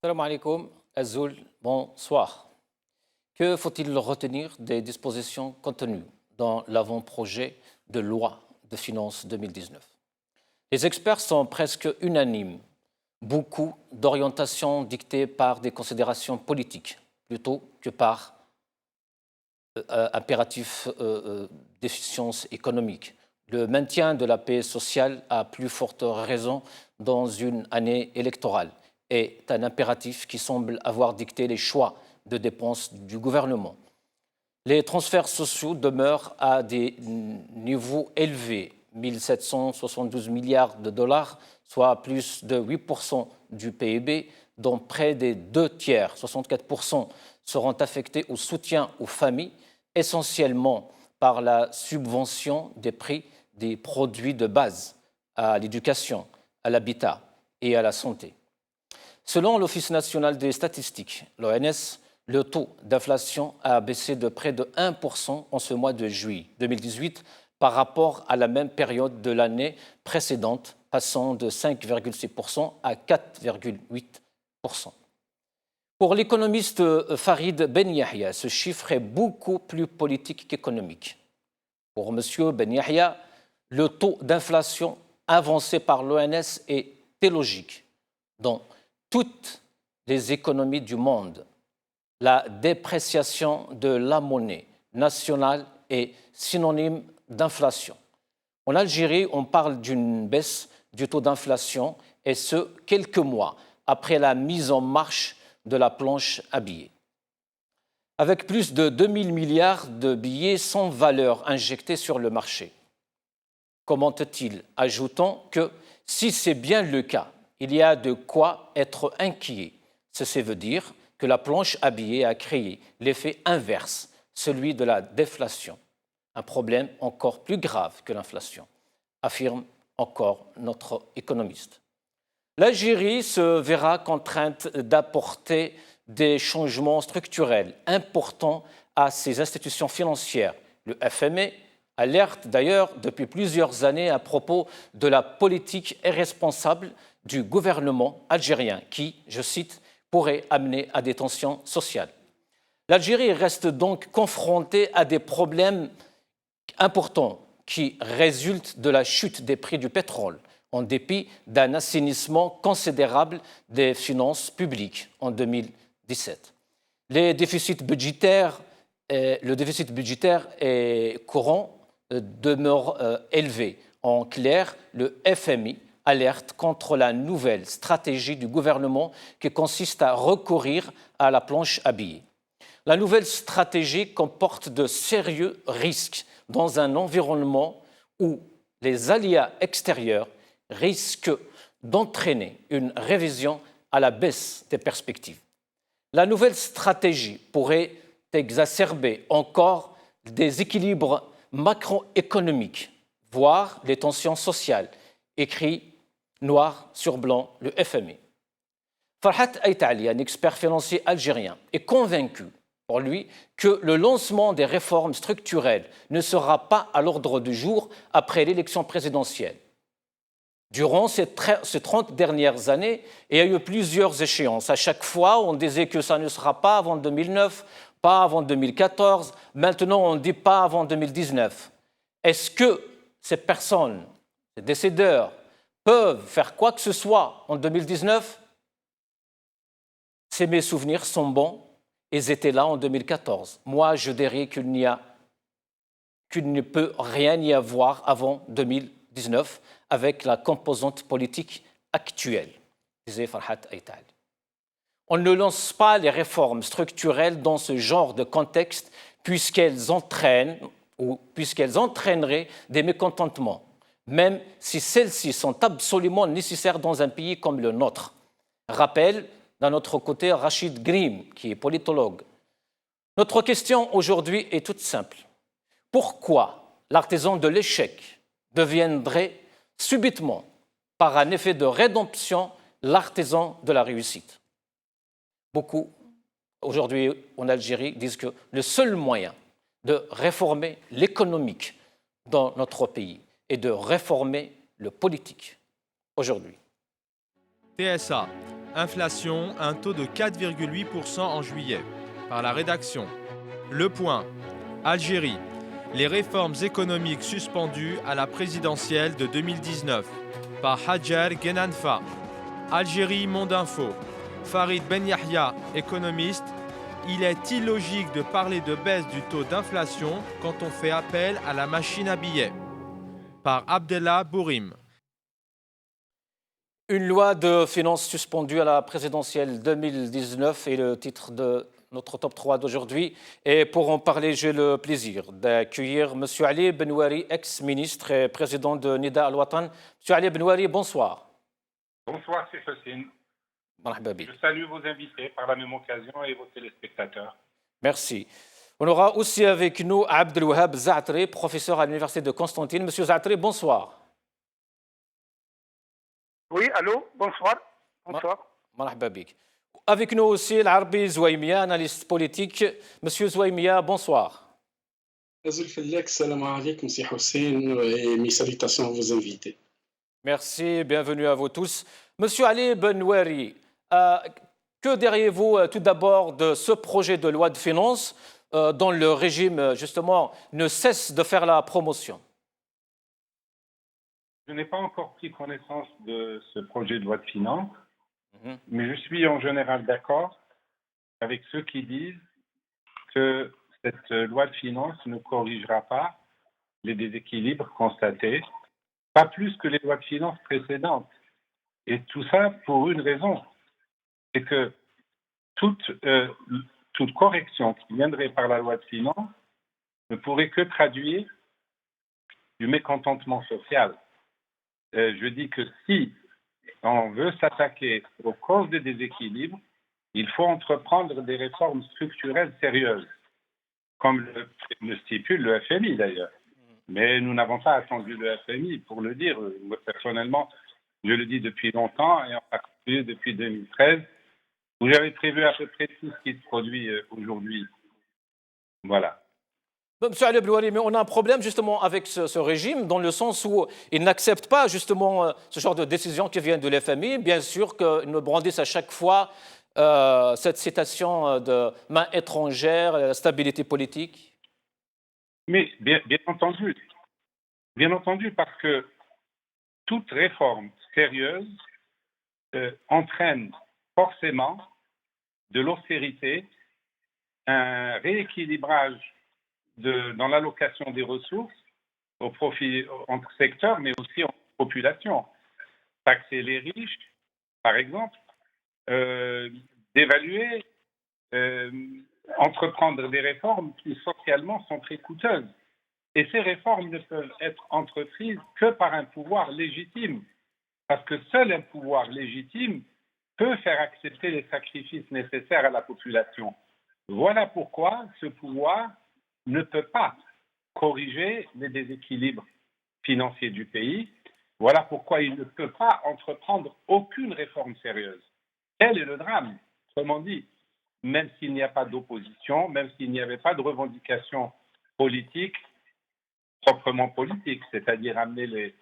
Salam alaikum, Azul, bonsoir. Que faut-il retenir des dispositions contenues dans l'avant-projet de loi de finances 2019? Les experts sont presque unanimes. Beaucoup d'orientations dictées par des considérations politiques plutôt que par impératifs d'efficience économique. Le maintien de la paix sociale, à plus forte raison dans une année électorale, est un impératif qui semble avoir dicté les choix de dépenses du gouvernement. Les transferts sociaux demeurent à des niveaux élevés, 1 772 milliards de dollars, soit plus de 8% du PIB, dont près des 2/3, 64%, seront affectés au soutien aux familles, essentiellement par la subvention des prix des produits de base à l'éducation, à l'habitat et à la santé. Selon l'Office national des statistiques, l'ONS, le taux d'inflation a baissé de près de 1% en ce mois de juillet 2018 par rapport à la même période de l'année précédente, passant de 5,6% à 4,8%. Pour l'économiste Farid Ben Yahya, ce chiffre est beaucoup plus politique qu'économique. Pour M. Ben Yahya, le taux d'inflation avancé par l'ONS est illogique. Dans toutes les économies du monde, la dépréciation de la monnaie nationale est synonyme d'inflation. En Algérie, on parle d'une baisse du taux d'inflation, et ce, quelques mois après la mise en marche de la planche à billets. Avec plus de 2 000 milliards de billets sans valeur injectés sur le marché, commente-t-il, ajoutant que si c'est bien le cas, il y a de quoi être inquiet. Ceci veut dire que la planche à billets a créé l'effet inverse, celui de la déflation, un problème encore plus grave que l'inflation, affirme encore notre économiste. L'Algérie se verra contrainte d'apporter des changements structurels importants à ses institutions financières. Le FMI alerte d'ailleurs depuis plusieurs années à propos de la politique irresponsable du gouvernement algérien qui, je cite, pourrait amener à des tensions sociales. L'Algérie reste donc confrontée à des problèmes importants qui résultent de la chute des prix du pétrole, en dépit d'un assainissement considérable des finances publiques en 2017. Le déficit budgétaire et courant demeure élevé. En clair, le FMI alerte contre la nouvelle stratégie du gouvernement qui consiste à recourir à la planche à billets. La nouvelle stratégie comporte de sérieux risques dans un environnement où les aléas extérieurs risquent d'entraîner une révision à la baisse des perspectives. La nouvelle stratégie pourrait exacerber encore des déséquilibres macroéconomiques, voire les tensions sociales, écrit noir sur blanc le FMI. Farhat Aït-Ali, un expert financier algérien, est convaincu, pour lui, que le lancement des réformes structurelles ne sera pas à l'ordre du jour après l'élection présidentielle. Durant ces 30 dernières années, il y a eu plusieurs échéances. À chaque fois, on disait que ça ne sera pas avant 2009, pas avant 2014. Maintenant, on ne dit pas avant 2019. Est-ce que ces personnes, ces décideurs, peuvent faire quoi que ce soit en 2019? Si mes souvenirs sont bons, ils étaient là en 2014. Moi, je dirais qu'il ne peut rien y avoir avant 2019 avec la composante politique actuelle, disait Farhat Aït-Ali. On ne lance pas les réformes structurelles dans ce genre de contexte puisqu'elles entraînent ou puisqu'elles entraîneraient des mécontentements, même si celles-ci sont absolument nécessaires dans un pays comme le nôtre. Rappelle d'un autre côté Rachid Grim, qui est politologue. Notre question aujourd'hui est toute simple. Pourquoi l'artisan de l'échec deviendrait subitement, par un effet de rédemption, l'artisan de la réussite? Beaucoup, aujourd'hui en Algérie, disent que le seul moyen de réformer l'économique dans notre pays est de réformer le politique aujourd'hui. TSA, Inflation, un taux de 4,8% en juillet. Par la rédaction. Le Point. Algérie. Les réformes économiques suspendues à la présidentielle de 2019. Par Hadjar Genanfa. Algérie Monde Info. Farid Ben Yahya, économiste. Il est illogique de parler de baisse du taux d'inflation quand on fait appel à la machine à billets. Par Abdellah Bourim. Une loi de finances suspendue à la présidentielle 2019 est le titre de notre top 3 d'aujourd'hui. Et pour en parler, j'ai le plaisir d'accueillir M. Ali Benouari, ex-ministre et président de Nida Al-Watan. M. Ali Benouari, bonsoir. Bonsoir, c'est Hossein. Marhaba bik. Je salue vos invités par la même occasion et vos téléspectateurs. Merci. On aura aussi avec nous Abdelwahab Zaatri, professeur à l'université de Constantine. Monsieur Zaatri, bonsoir. Oui, allô, bonsoir. Bonsoir. Marhaba bik. Avec nous aussi l'Arbi Zouaimia, analyste politique. Monsieur Zouaimia, bonsoir. Salam alaikum, c'est Hossein, et mes salutations à vos invités. Merci, bienvenue à vous tous. Monsieur Ali Benouari, que diriez-vous tout d'abord de ce projet de loi de finances dont le régime, justement, ne cesse de faire la promotion? Je n'ai pas encore pris connaissance de ce projet de loi de finances, mais je suis en général d'accord avec ceux qui disent que cette loi de finances ne corrigera pas les déséquilibres constatés, pas plus que les lois de finances précédentes. Et tout ça pour une raison, c'est que toute correction qui viendrait par la loi de finances ne pourrait que traduire du mécontentement social. Je dis que si on veut s'attaquer aux causes des déséquilibres, il faut entreprendre des réformes structurelles sérieuses, comme le stipule le FMI d'ailleurs. Mais nous n'avons pas attendu le FMI pour le dire. Moi, personnellement, je le dis depuis longtemps, et en particulier depuis 2013, où j'avais prévu à peu près tout ce qui se produit aujourd'hui. Voilà. Monsieur Ali Benouari, mais on a un problème justement avec ce régime dans le sens où il n'accepte pas justement ce genre de décision qui vient de l'FMI. Bien sûr qu'ils me brandissent à chaque fois cette citation de main étrangère, la stabilité politique. Mais bien entendu, parce que toute réforme sérieuse entraîne forcément de l'austérité, un rééquilibrage dans l'allocation des ressources au profit entre secteurs, mais aussi entre populations. Taxer les riches, par exemple, d'évaluer, entreprendre des réformes qui socialement sont très coûteuses. Et ces réformes ne peuvent être entreprises que par un pouvoir légitime, parce que seul un pouvoir légitime peut faire accepter les sacrifices nécessaires à la population. Voilà pourquoi ce pouvoir ne peut pas corriger les déséquilibres financiers du pays. Voilà pourquoi il ne peut pas entreprendre aucune réforme sérieuse. Tel est le drame, autrement dit. Même s'il n'y a pas d'opposition, même s'il n'y avait pas de revendication politique, proprement politique, c'est-à-dire amener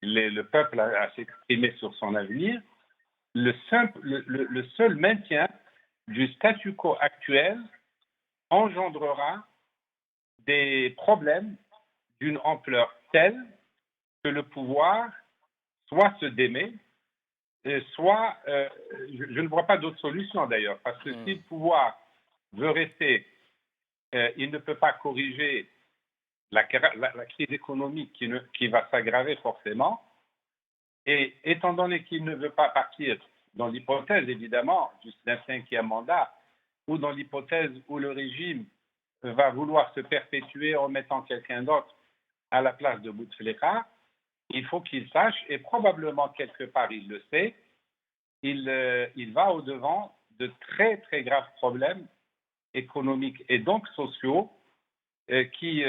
le peuple à s'exprimer sur son avenir, le seul maintien du statu quo actuel engendrera des problèmes d'une ampleur telle que le pouvoir soit se démet, soit, je ne vois pas d'autre solution d'ailleurs, parce que si le pouvoir veut rester, il ne peut pas corriger la crise économique qui va s'aggraver forcément, et étant donné qu'il ne veut pas partir dans l'hypothèse évidemment d'un cinquième mandat, ou dans l'hypothèse où le régime va vouloir se perpétuer en mettant quelqu'un d'autre à la place de Bouteflika, il faut qu'il sache, et probablement quelque part il le sait, il va au-devant de très très graves problèmes économiques et donc sociaux qui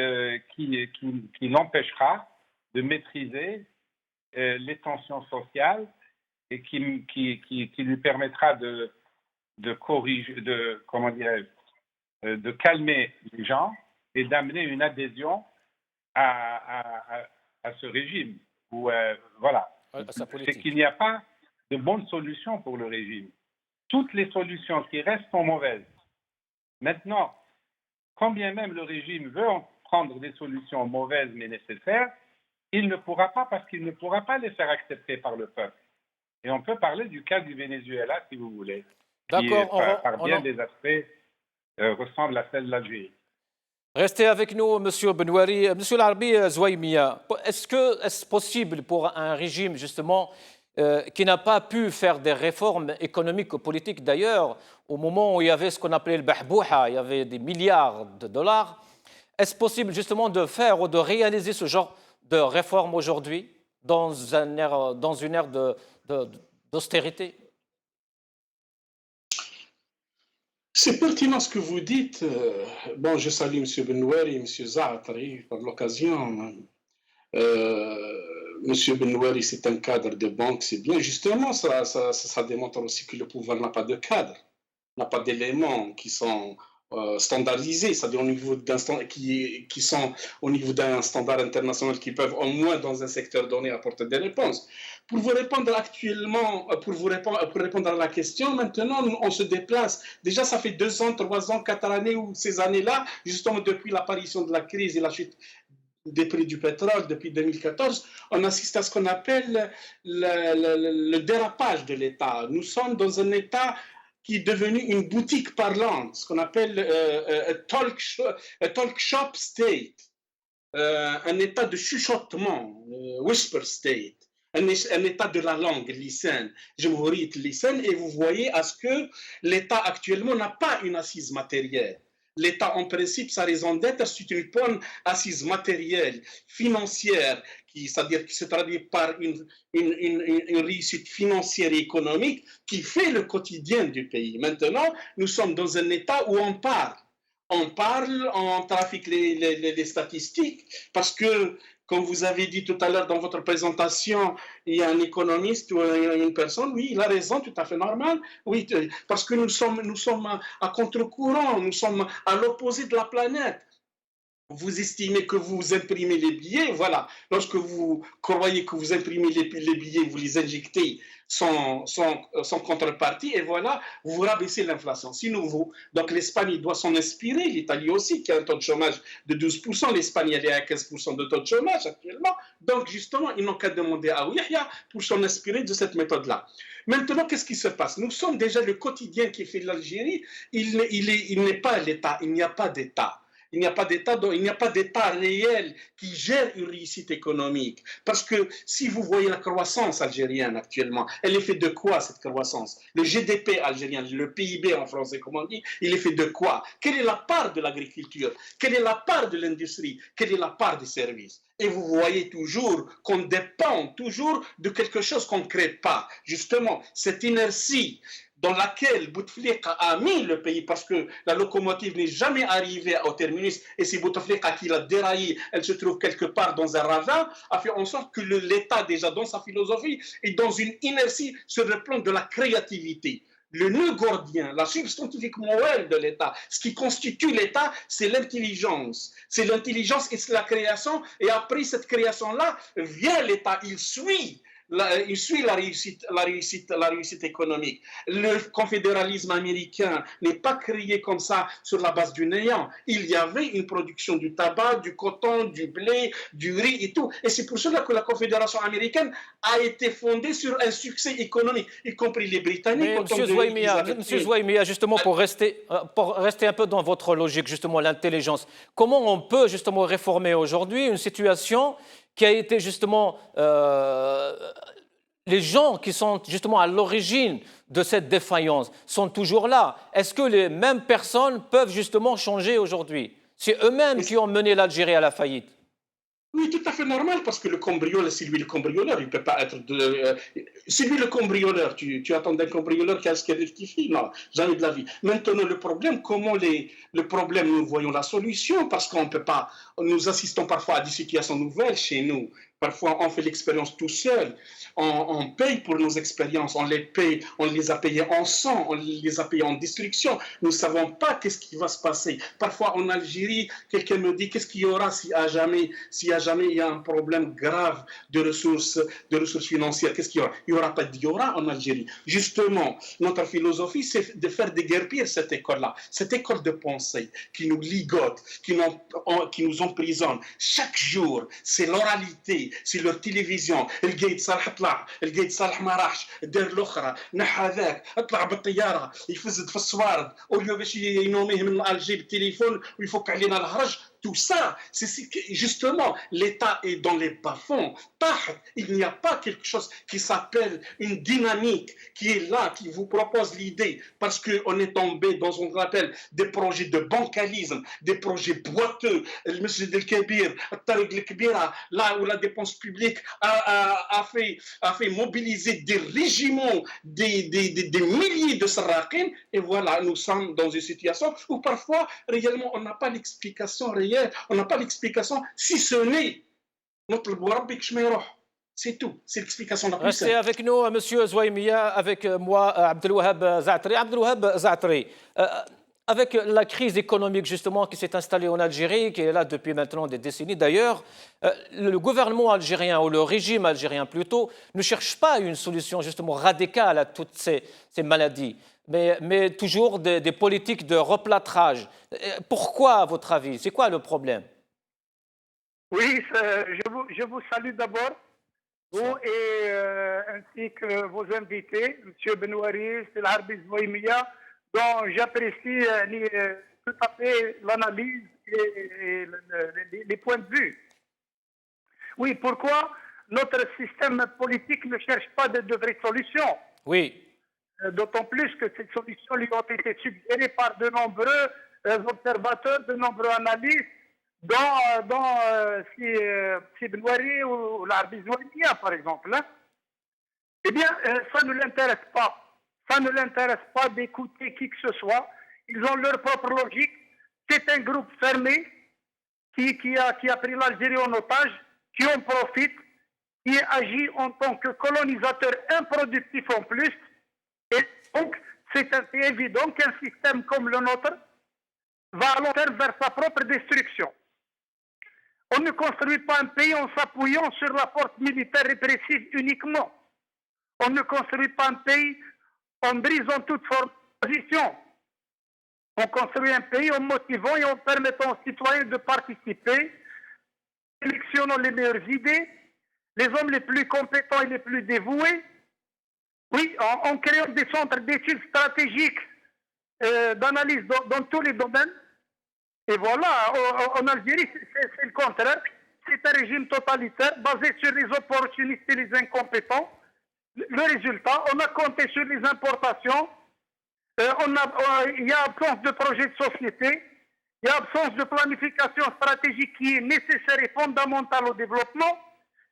l'empêchera de maîtriser les tensions sociales et qui lui permettra de corriger, de calmer les gens et d'amener une adhésion à ce régime. Voilà. C'est qu'il n'y a pas de bonne solution pour le régime. toutes les solutions qui restent sont mauvaises. Maintenant, quand bien même le régime veut prendre des solutions mauvaises mais nécessaires, il ne pourra pas parce qu'il ne pourra pas les faire accepter par le peuple. Et on peut parler du cas du Venezuela, si vous voulez, qui, par bien des aspects, ressemble à celle de l'Algérie. Restez avec nous, Monsieur Benouari. Monsieur Larbi Zouaïmia, est-ce possible pour un régime, justement, qui n'a pas pu faire des réformes économiques ou politiques, d'ailleurs, au moment où il y avait ce qu'on appelait le bahbouha, il y avait des milliards de dollars, est-ce possible, justement, de faire ou de réaliser ce genre de réformes aujourd'hui dans une ère d'austérité? C'est pertinent ce que vous dites. Bon, je salue M. Benouari et M. Zaatari par l'occasion. M. Benouari, c'est un cadre de banque, c'est bien. Justement, ça démontre aussi que le pouvoir n'a pas de cadre, n'a pas d'éléments qui sont standardisés, c'est-à-dire qui sont au niveau d'un standard international qui peuvent au moins dans un secteur donné apporter des réponses. Pour vous répondre pour répondre à la question, maintenant on se déplace. Déjà ça fait 2 ans, 3 ans, 4 années ou ces années-là, justement depuis l'apparition de la crise et la chute des prix du pétrole depuis 2014, on assiste à ce qu'on appelle le dérapage de l'État. Nous sommes dans un État qui est devenu une boutique parlante, ce qu'on appelle un talk shop state, un état de chuchotement, whisper state, un état de la langue, l'ISEN, Jumhuriyet l'ISEN, et vous voyez à ce que l'État actuellement n'a pas une assise matérielle. L'État, en principe, sa raison d'être, c'est une bonne assise matérielle, financière, c'est-à-dire qui se traduit par une réussite financière et économique qui fait le quotidien du pays. Maintenant, nous sommes dans un État où on parle. On parle, on trafique les statistiques, parce que, comme vous avez dit tout à l'heure dans votre présentation, il y a un économiste ou une personne, oui, il a raison, tout à fait normal, oui, parce que nous sommes à contre-courant, nous sommes à l'opposé de la planète. Vous estimez que vous imprimez les billets, voilà. Lorsque vous croyez que vous imprimez les billets, vous les injectez sans contrepartie, et voilà, vous rabaissez l'inflation. Sinon, donc l'Espagne doit s'en inspirer, l'Italie aussi, qui a un taux de chômage de 12%, l'Espagne elle est à 15% de taux de chômage actuellement. Donc justement, ils n'ont qu'à demander à Ouihia pour s'en inspirer de cette méthode-là. Maintenant, qu'est-ce qui se passe? Nous sommes déjà le quotidien qui fait l'Algérie, il n'est pas l'État, il n'y a pas d'État. Il n'y a pas d'État réel qui gère une réussite économique. Parce que si vous voyez la croissance algérienne actuellement, elle est faite de quoi cette croissance? Le GDP algérien, le PIB en français, comme on dit, il est fait de quoi? Quelle est la part de l'agriculture? Quelle est la part de l'industrie? Quelle est la part des services? Et vous voyez toujours qu'on dépend toujours de quelque chose qu'on ne crée pas. Justement, cette inertie dans laquelle Bouteflika a mis le pays, parce que la locomotive n'est jamais arrivée au terminus, et c'est Bouteflika qui l'a déraillée, elle se trouve quelque part dans un ravin, a fait en sorte que l'État, déjà dans sa philosophie, est dans une inertie sur le plan de la créativité. Le nœud gordien, la substantifique morale de l'État, ce qui constitue l'État, c'est l'intelligence. C'est l'intelligence et c'est la création, et après cette création-là, vient l'État, il suit la réussite économique. Le confédéralisme américain n'est pas créé comme ça sur la base du néant. Il y avait une production du tabac, du coton, du blé, du riz et tout. Et c'est pour cela que la confédération américaine a été fondée sur un succès économique, y compris les Britanniques. Monsieur Zouaïmia, justement, pour rester un peu dans votre logique, justement, l'intelligence, comment on peut justement réformer aujourd'hui une situation qui a été justement les gens qui sont justement à l'origine de cette défaillance sont toujours là. Est-ce que les mêmes personnes peuvent justement changer aujourd'hui? C'est eux-mêmes qui ont mené l'Algérie à la faillite. Oui, tout à fait normal, parce que le cambrioleur, c'est lui le cambrioleur, il ne peut pas être c'est lui le cambrioleur, tu attends d'un cambrioleur qui a ce qu'il rectifie? Non, jamais de la vie. Maintenant, le problème, nous voyons la solution, parce qu'on ne peut pas, nous assistons parfois à des situations nouvelles chez nous, Parfois, on fait l'expérience tout seul. On paye pour nos expériences. On les paye. On les a payées en sang. On les a payées en destruction. Nous ne savons pas qu'est-ce qui va se passer. Parfois, en Algérie, quelqu'un me dit qu'est-ce qu'il y aura s'il y a jamais il y a un problème grave de ressources financières. Qu'est-ce qu'il y aura? Il n'y aura pas d'Iora en Algérie. Justement, notre philosophie, c'est de faire déguerpir cette école-là, cette école de pensée qui nous ligote, qui nous emprisonne. Chaque jour, c'est l'oralité, c'est leur télévision. القايد صالح طلع، القايد صالح ما راحش، دار الاخرى، نحى هذاك، اطلع بالطياره، يفزد في الصوارد، اوليو باش ينوميه من الجي بالتليفون ويفك علينا الهرج. Tout ça, c'est justement, l'État est dans les bas-fonds. Il n'y a pas quelque chose qui s'appelle une dynamique qui est là, qui vous propose l'idée, parce qu'on est tombé dans ce qu'on appelle des projets de bancalisme, des projets boiteux. Le Masjid el-Kabir, Tariq el-Kabira, là où la dépense publique a fait mobiliser des régiments, des milliers de sarraqines, et voilà, nous sommes dans une situation où parfois, réellement, on n'a pas l'explication réelle. On n'a pas l'explication, si ce n'est notre Bourabik Shmeroh. C'est tout, c'est l'explication la plus simple. Restez avec nous, M. Zouaimia, avec moi, Abdelwahab Zaatri. Abdelwahab Zaatri, avec la crise économique justement qui s'est installée en Algérie, qui est là depuis maintenant des décennies d'ailleurs, le gouvernement algérien, ou le régime algérien plutôt, ne cherche pas une solution justement radicale à toutes ces maladies. Mais toujours des politiques de replâtrage. Pourquoi, à votre avis? C'est quoi le problème? Oui, je vous salue d'abord, vous et ainsi que vos invités, M. Benouari, El Harbi Zouaimia, dont j'apprécie tout à fait l'analyse et les points de vue. Oui, pourquoi notre système politique ne cherche pas de vraies solutions? Oui. D'autant plus que ces solutions lui ont été suggérées par de nombreux observateurs, de nombreux analystes, dont si Benouari ou l'Arbi Zouaimia, par exemple. Hein. Eh bien, ça ne l'intéresse pas. Ça ne l'intéresse pas d'écouter qui que ce soit. Ils ont leur propre logique. C'est un groupe fermé qui a pris l'Algérie en otage, qui en profite, qui agit en tant que colonisateur improductif en plus. Et donc, c'est évident qu'un système comme le nôtre va à long terme vers sa propre destruction. On ne construit pas un pays en s'appuyant sur la force militaire répressive uniquement. On ne construit pas un pays en brisant toute forme de position. On construit un pays en motivant et en permettant aux citoyens de participer, sélectionnant les meilleures idées, les hommes les plus compétents et les plus dévoués. Oui, en créant des centres d'études stratégiques d'analyse dans tous les domaines. Et voilà, en Algérie, c'est le contraire. C'est un régime totalitaire basé sur les opportunistes et les incompétents. Le résultat, on a compté sur les importations. Il y a absence de projet de société. Il y a absence de planification stratégique qui est nécessaire et fondamentale au développement.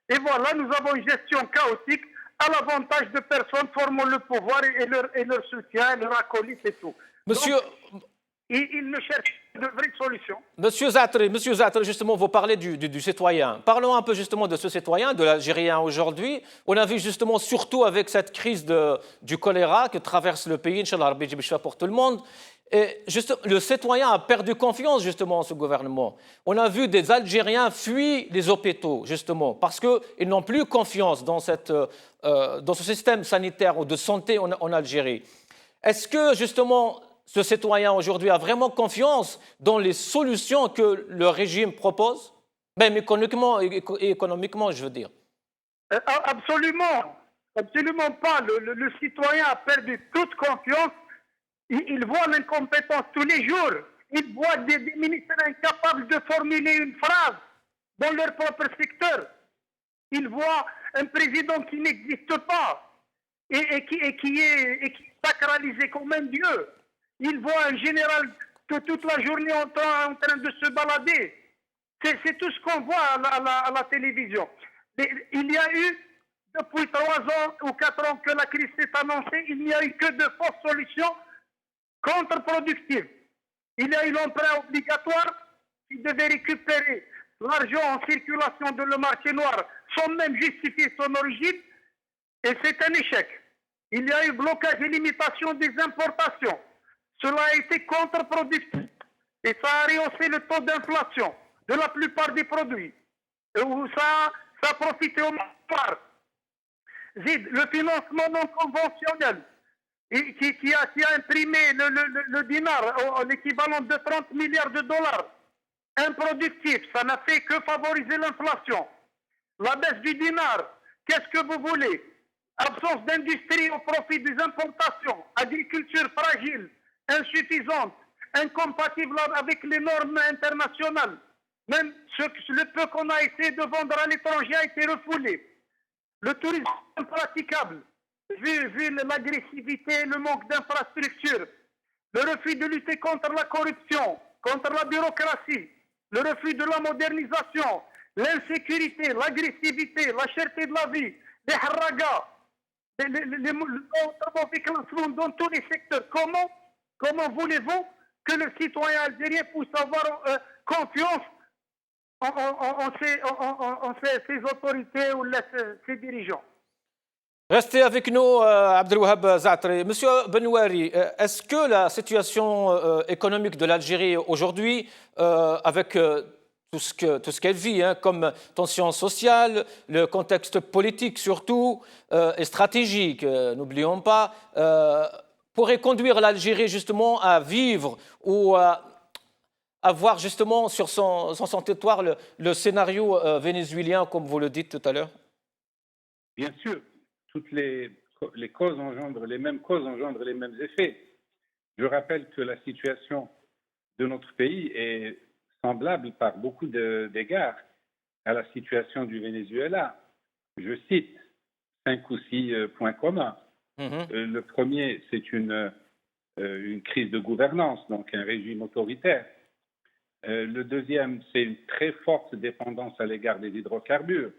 Et voilà, nous avons une gestion chaotique à l'avantage de personnes formant le pouvoir et leur soutien, leur acolyte et tout. Monsieur... Donc, il ne cherche pas de vraies solutions. Monsieur Zaatri, justement, vous parlez du citoyen. Parlons un peu justement de ce citoyen, de l'Algérien aujourd'hui. On a vu justement, surtout avec cette crise du choléra que traverse le pays, Inch'Allah, pour tout le monde. Et le citoyen a perdu confiance justement en ce gouvernement. On a vu des Algériens fuir les hôpitaux justement parce qu'ils n'ont plus confiance dans ce système sanitaire ou de santé en Algérie. Est-ce que justement ce citoyen aujourd'hui a vraiment confiance dans les solutions que le régime propose, même économiquement, je veux dire? Absolument, absolument pas. Le citoyen a perdu toute confiance. Il voit l'incompétence tous les jours. Il voit des ministres incapables de formuler une phrase dans leur propre secteur. Il voit un président qui n'existe pas et qui est sacralisé comme un dieu. Il voit un général que toute la journée en train de se balader. C'est tout ce qu'on voit à la télévision. Il y a eu, depuis 3 ans ou 4 ans que la crise s'est annoncée, il n'y a eu que de fausses solutions contre-productives. Il y a eu l'emprunt obligatoire qui devait récupérer l'argent en circulation de le marché noir sans même justifier son origine, et c'est un échec. Il y a eu blocage et limitation des importations. Cela a été contre-productif et ça a rehaussé le taux d'inflation de la plupart des produits. Où ça a profité au marché. Le financement non conventionnel qui a imprimé le dinar, l'équivalent de 30 milliards de dollars, improductif, ça n'a fait que favoriser l'inflation. La baisse du dinar, qu'est-ce que vous voulez? Absence d'industrie au profit des importations, agriculture fragile, insuffisante, incompatible avec les normes internationales. Même le peu qu'on a essayé de vendre à l'étranger a été refoulé. Le tourisme est impraticable, vu l'agressivité, le manque d'infrastructures, le refus de lutter contre la corruption, contre la bureaucratie, le refus de la modernisation, l'insécurité, l'agressivité, la cherté de la vie, les haragas, les mauvais classements dans tous les secteurs. Comment voulez-vous que le citoyen algérien puisse avoir confiance en ces autorités ou ces dirigeants? Restez avec nous, Abdelwahab Zaatri. Monsieur Benouari, est-ce que la situation économique de l'Algérie aujourd'hui, avec tout ce qu'elle vit, comme tension sociale, le contexte politique surtout, et stratégique, n'oublions pas, pourrait conduire l'Algérie justement à vivre ou à avoir justement sur son territoire le scénario vénézuélien, comme vous le dites tout à l'heure? Bien sûr, toutes les causes engendrent les mêmes causes, engendrent les mêmes effets. Je rappelle que la situation de notre pays est semblable par beaucoup d'égards à la situation du Venezuela. Je cite 5 ou 6 points communs. Le premier, c'est une crise de gouvernance, donc un régime autoritaire. Le deuxième, c'est une très forte dépendance à l'égard des hydrocarbures.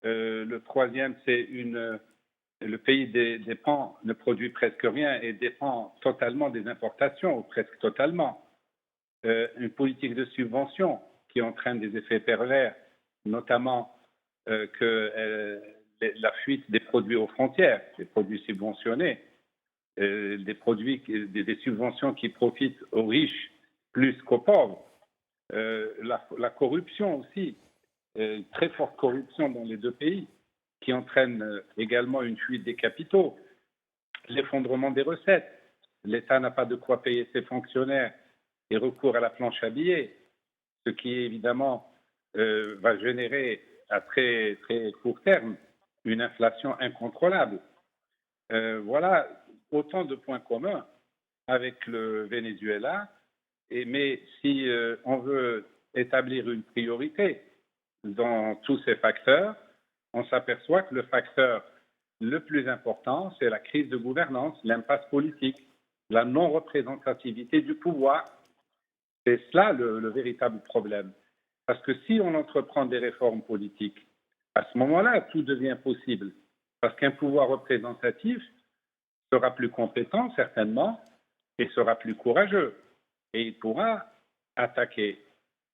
Le troisième, c'est le pays ne produit presque rien et dépend totalement des importations, ou presque totalement. Une politique de subvention qui entraîne des effets pervers, notamment la fuite des produits aux frontières, des produits subventionnés, des subventions qui profitent aux riches plus qu'aux pauvres. La corruption aussi, très forte corruption dans les deux pays, qui entraîne également une fuite des capitaux, l'effondrement des recettes. L'État n'a pas de quoi payer ses fonctionnaires et recourt à la planche à billets, ce qui évidemment va générer à très, très court terme une inflation incontrôlable. Voilà autant de points communs avec le Venezuela, mais si on veut établir une priorité dans tous ces facteurs, on s'aperçoit que le facteur le plus important, c'est la crise de gouvernance, l'impasse politique, la non-représentativité du pouvoir. C'est cela le véritable problème. Parce que si on entreprend des réformes politiques, à ce moment-là, tout devient possible. Parce qu'un pouvoir représentatif sera plus compétent, certainement, et sera plus courageux. Et il pourra attaquer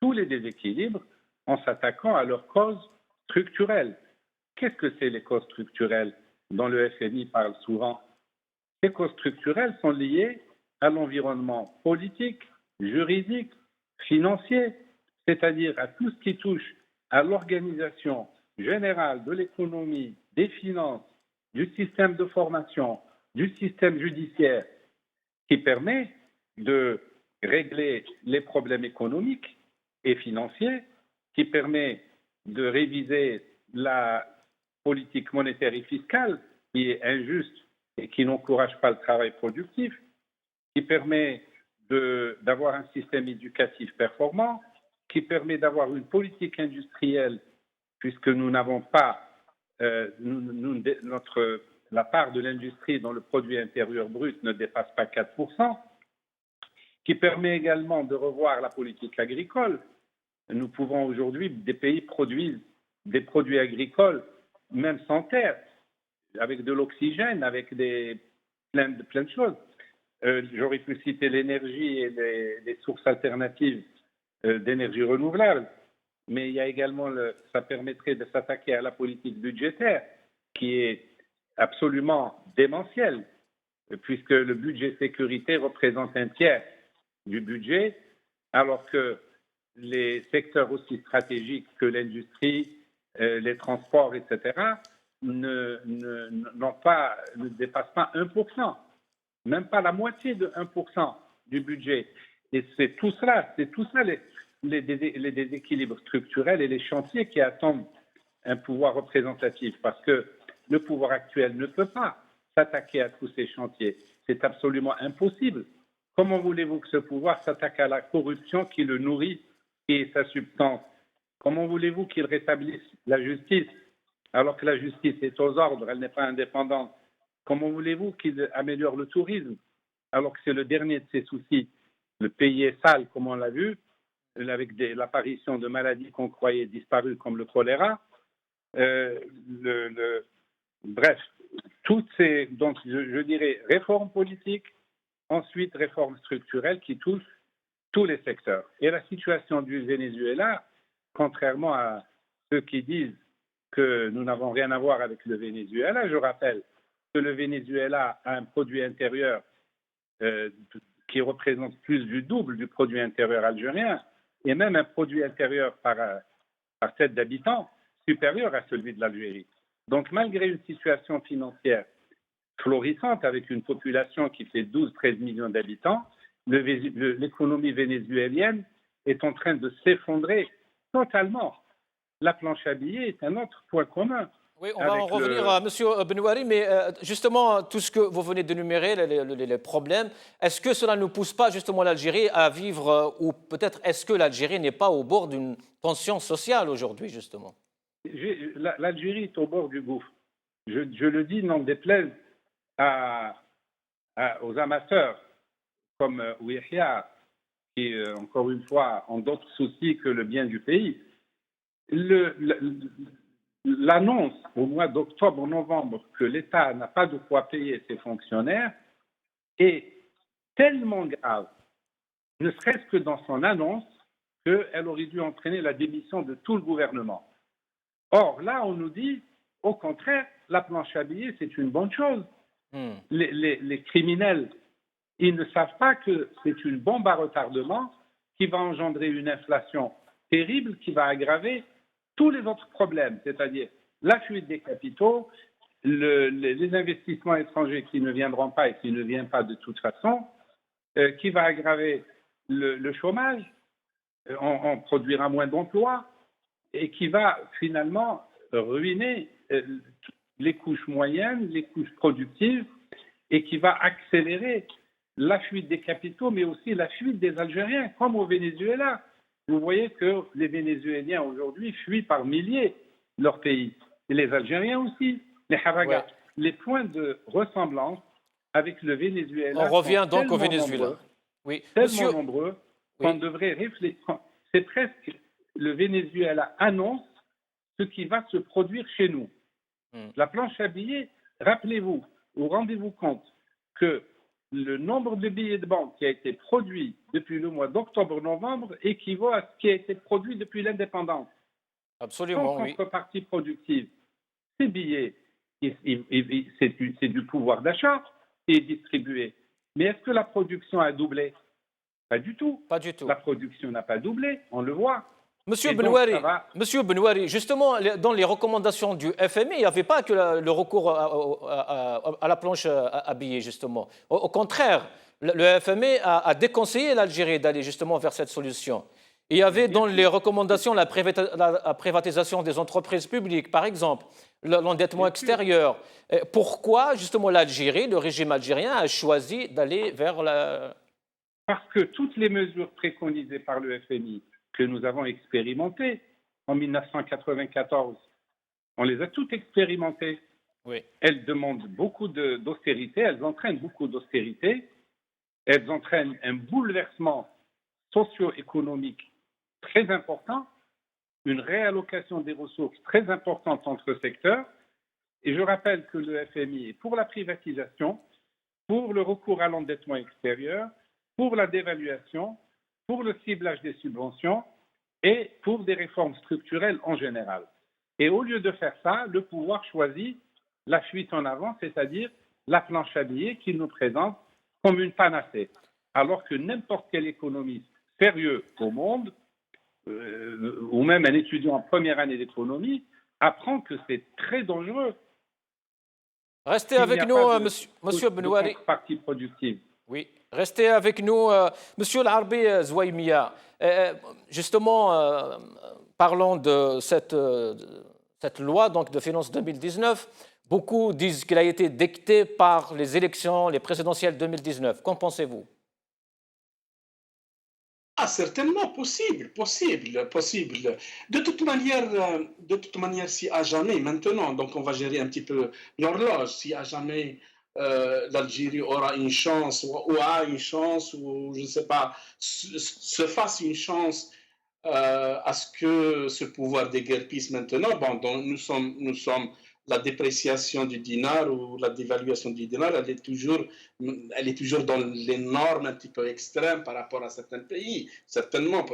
tous les déséquilibres en s'attaquant à leurs causes structurelles. Qu'est-ce que c'est les causes structurelles dont le FMI parle souvent? Ces causes structurelles sont liées à l'environnement politique, juridique, financier, c'est-à-dire à tout ce qui touche à l'organisation générale de l'économie, des finances, du système de formation, du système judiciaire, qui permet de régler les problèmes économiques et financiers, qui permet de réviser la politique monétaire et fiscale qui est injuste et qui n'encourage pas le travail productif, qui permet d'avoir un système éducatif performant, qui permet d'avoir une politique industrielle, puisque nous n'avons pas la part de l'industrie dans le produit intérieur brut ne dépasse pas 4%, qui permet également de revoir la politique agricole. Nous pouvons aujourd'hui, des pays produisent des produits agricoles, même sans terre, avec de l'oxygène, avec plein de choses. J'aurais pu citer l'énergie et les sources alternatives d'énergie renouvelable. mais il y a également ça permettrait de s'attaquer à la politique budgétaire, qui est absolument démentielle, puisque le budget sécurité représente un tiers du budget, alors que les secteurs aussi stratégiques que l'industrie, les transports, etc., ne dépassent pas 1%, même pas la moitié de 1% du budget. Et c'est tout cela les déséquilibres structurels et les chantiers qui attendent un pouvoir représentatif, parce que le pouvoir actuel ne peut pas s'attaquer à tous ces chantiers. C'est absolument impossible. Comment voulez-vous que ce pouvoir s'attaque à la corruption qui le nourrit et sa substance? Comment voulez-vous qu'il rétablisse la justice alors que la justice est aux ordres, elle n'est pas indépendante? Comment voulez-vous qu'il améliore le tourisme alors que c'est le dernier de ses soucis? Le pays est sale, comme on l'a vu, avec l'apparition de maladies qu'on croyait disparues comme le choléra. Bref, toutes ces, donc je dirais, réformes politiques, ensuite réformes structurelles qui touchent tous les secteurs. Et la situation du Venezuela, contrairement à ceux qui disent que nous n'avons rien à voir avec le Venezuela, je rappelle que le Venezuela a un produit intérieur qui représente plus du double du produit intérieur algérien, et même un produit intérieur par tête d'habitant supérieur à celui de l'Algérie. Donc, malgré une situation financière florissante avec une population qui fait 12-13 millions d'habitants, l'économie vénézuélienne est en train de s'effondrer totalement. La planche à billets est un autre point commun. Oui, on va en revenir à M. Benouari, mais justement, tout ce que vous venez d'énumérer, les problèmes, est-ce que cela ne pousse pas justement l'Algérie à vivre, ou peut-être est-ce que l'Algérie n'est pas au bord d'une tension sociale aujourd'hui, justement? L'Algérie est au bord du gouffre. Je le dis, n'en déplaise aux amateurs comme Ouihia, qui, encore une fois, ont d'autres soucis que le bien du pays. L'annonce au mois d'octobre-novembre que l'État n'a pas de quoi payer ses fonctionnaires est tellement grave, ne serait-ce que dans son annonce, qu'elle aurait dû entraîner la démission de tout le gouvernement. Or, là, on nous dit, au contraire, la planche à billets, c'est une bonne chose. Les criminels, ils ne savent pas que c'est une bombe à retardement qui va engendrer une inflation terrible, qui va aggraver tous les autres problèmes, c'est-à-dire la fuite des capitaux, les investissements étrangers qui ne viendront pas et qui ne viennent pas de toute façon, qui va aggraver le chômage, on produira moins d'emplois et qui va finalement ruiner les couches moyennes, les couches productives et qui va accélérer la fuite des capitaux, mais aussi la fuite des Algériens, comme au Venezuela. Vous voyez que les Vénézuéliens aujourd'hui fuient par milliers leur pays. Et les Algériens aussi, les Haragas. Ouais. Les points de ressemblance avec le Venezuela. On revient donc au Venezuela. Tellement nombreux qu'on devrait réfléchir. C'est presque le Venezuela annonce ce qui va se produire chez nous. La planche à billets, rappelez-vous, ou rendez-vous compte que le nombre de billets de banque qui a été produit depuis le mois d'octobre-novembre équivaut à ce qui a été produit depuis l'indépendance. Absolument, sans contrepartie productive. Ces billets, c'est du pouvoir d'achat qui est distribué. Mais est-ce que la production a doublé? Pas du tout. Pas du tout. La production n'a pas doublé, on le voit. Monsieur Benouari, justement, dans les recommandations du FMI, il n'y avait pas que le recours à la planche à billets, justement. Au contraire, le FMI a déconseillé l'Algérie d'aller justement vers cette solution. Il y avait dans les recommandations la privatisation des entreprises publiques, par exemple, l'endettement extérieur. Pourquoi, justement, l'Algérie, le régime algérien, a choisi d'aller vers la... Parce que toutes les mesures préconisées par le FMI, que nous avons expérimentées en 1994. On les a toutes expérimentées. Oui. Elles demandent beaucoup d'austérité, elles entraînent beaucoup d'austérité, elles entraînent un bouleversement socio-économique très important, une réallocation des ressources très importante entre secteurs. Et je rappelle que le FMI est pour la privatisation, pour le recours à l'endettement extérieur, pour la dévaluation, pour le ciblage des subventions et pour des réformes structurelles en général. Et au lieu de faire ça, le pouvoir choisit la fuite en avant, c'est-à-dire la planche à billets qu'il nous présente comme une panacée. Alors que n'importe quel économiste sérieux au monde, ou même un étudiant en première année d'économie, apprend que c'est très dangereux. Restez avec nous, monsieur Benouari. Partie productive. Oui, restez avec nous, monsieur Al-Arbi Zouaimia. Justement, parlons de cette loi donc, de finances 2019. Beaucoup disent qu'elle a été dictée par les élections, les présidentielles 2019. Qu'en pensez-vous? Ah, certainement, possible. De toute manière, si à jamais, maintenant, donc on va gérer un petit peu l'horloge, si à jamais l'Algérie aura une chance, ou a une chance, ou je ne sais pas, se fasse une chance à ce que ce pouvoir déguerpisse maintenant, bon, donc nous sommes la dépréciation du dinar ou la dévaluation du dinar, elle est toujours dans les normes un petit peu extrêmes par rapport à certains pays. Certainement,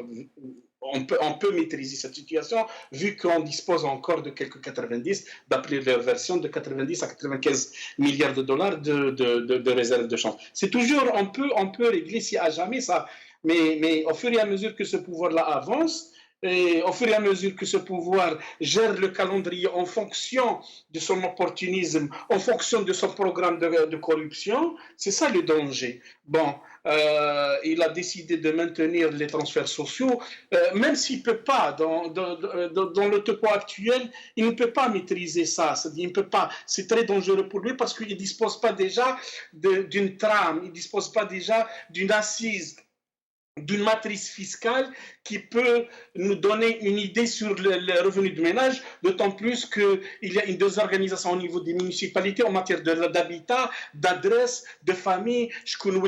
on peut maîtriser cette situation vu qu'on dispose encore de quelques 90, d'après leur version, de 90 à 95 milliards de dollars de réserves de change. C'est toujours, on peut régler si à jamais ça. Mais au fur et à mesure que ce pouvoir-là avance, et au fur et à mesure que ce pouvoir gère le calendrier en fonction de son opportunisme, en fonction de son programme de corruption, c'est ça le danger. Bon, il a décidé de maintenir les transferts sociaux, même s'il ne peut pas, dans le topo actuel, il ne peut pas maîtriser ça. Il ne peut pas. C'est très dangereux pour lui parce qu'il ne dispose pas déjà d'une trame, il ne dispose pas déjà d'une assise, d'une matrice fiscale qui peut nous donner une idée sur le revenu de ménage, d'autant plus qu'il y a une désorganisation au niveau des municipalités en matière d'habitat, d'adresse, de famille, comment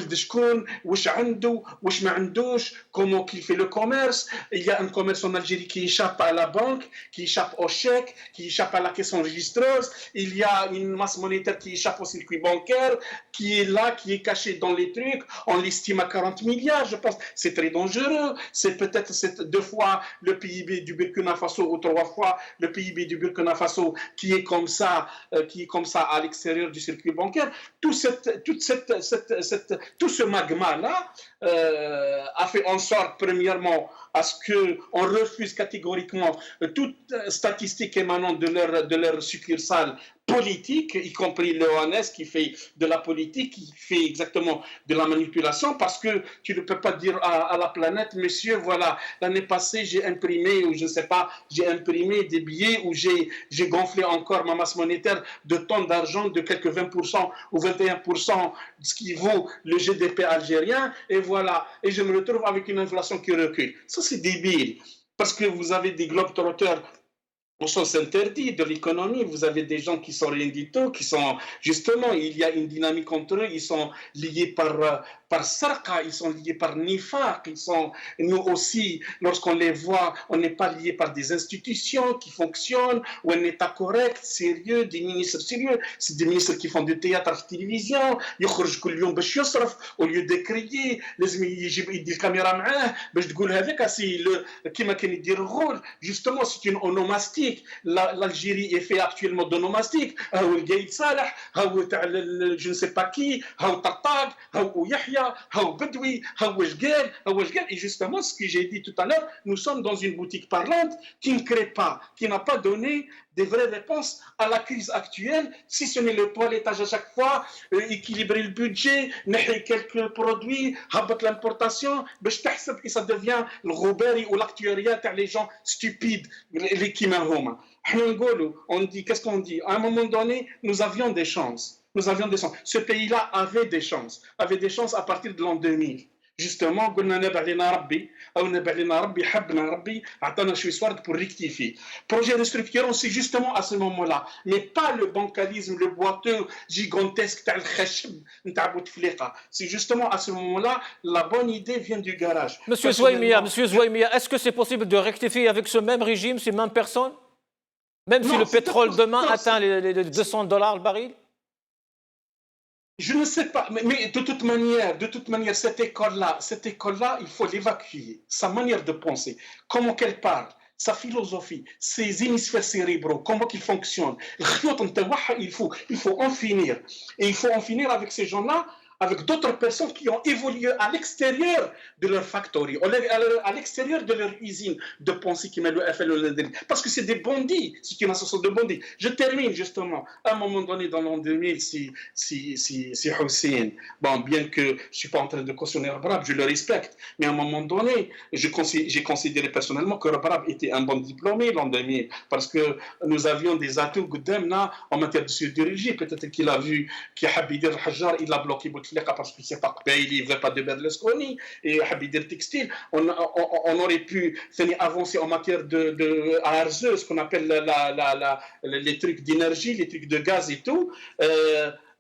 il fait le commerce. Il y a un commerce en Algérie qui échappe à la banque, qui échappe au chèque, qui échappe à la caisse enregistreuse. Il y a une masse monétaire qui échappe au circuit bancaire, qui est là, qui est cachée dans les trucs. On l'estime à 40 milliards, je pense. C'est très dangereux. C'est peut-être 2 fois le PIB du Burkina Faso ou 3 fois le PIB du Burkina Faso qui est comme ça à l'extérieur du circuit bancaire. Tout ce magma-là a fait en sorte, premièrement, à ce qu'on refuse catégoriquement toute statistique émanant de leur succursale politique, y compris l'ONS qui fait de la politique, qui fait exactement de la manipulation, parce que tu ne peux pas dire à la planète, monsieur, voilà, l'année passée, j'ai imprimé, ou je ne sais pas, j'ai imprimé des billets où j'ai gonflé encore ma masse monétaire de tonnes d'argent de quelques 20% ou 21% de ce qui vaut le GDP algérien, et voilà, et je me retrouve avec une inflation qui recule. Ça, c'est débile, parce que vous avez des globetrotters au sens interdit de l'économie, vous avez des gens qui sont rien du tout, qui sont, justement, il y a une dynamique entre eux, ils sont liés par sarqa, ils sont liés par nifaq, nous aussi, lorsqu'on les voit, on n'est pas liés par des institutions qui fonctionnent, ou un état correct, sérieux, des ministres sérieux, c'est des ministres qui font du théâtre à la télévision, au lieu de crier, لازم يجيب الكاميرا معاه باش تقول هذاك سي كيما كان يدير الرول, justement c'est une onomastique. L'Algérie est fait actuellement d'onomastique. Je ne sais pas qui, et justement, ce que j'ai dit tout à l'heure, nous sommes dans une boutique parlante qui ne crée pas, qui n'a pas donné des vraies réponses à la crise actuelle, si ce n'est le toilettage à chaque fois, équilibrer le budget, quelques produits, l'importation, et ça devient le robert ou l'actuariat, les gens stupides, les kimahoma. On dit, qu'est-ce qu'on dit? À un moment donné, nous avions des chances. Ce pays-là avait des chances à partir de l'an 2000. Justement, pour rectifier. Projet de structuration, c'est justement à ce moment-là, mais pas le bancalisme, le boiteux gigantesque, c'est justement à ce moment-là, la bonne idée vient du garage. Monsieur Zouaimia, est-ce que c'est possible de rectifier avec ce même régime, ces mêmes personnes? Même si le pétrole demain atteint les $200 le baril? Je ne sais pas, mais de toute manière, cette école-là, il faut l'évacuer. Sa manière de penser, comment qu'elle parle, sa philosophie, ses hémisphères cérébraux, comment qu'ils fonctionnent. Il faut en finir. Et il faut en finir avec ces gens-là, avec d'autres personnes qui ont évolué à l'extérieur de leur factory, à l'extérieur de leur usine de pensée qui m'a le FLE. Parce que c'est des bandits, c'est une association de bandits. Je termine justement. À un moment donné, dans l'an 2000, si Hussein, bon, bien que je ne suis pas en train de cautionner Rabrab, je le respecte, mais à un moment donné, j'ai considéré personnellement que Rabrab était un bon diplômé l'an 2000, parce que nous avions des atouts en matière de sidérurgie. Peut-être qu'il a vu qu'Habidir Hajar, il a bloqué parce que c'est pas il ne veut pas de Berlusconi et Habidir Textile. On aurait pu avancer en matière de ARZE, ce qu'on appelle les trucs d'énergie, les trucs de gaz et tout.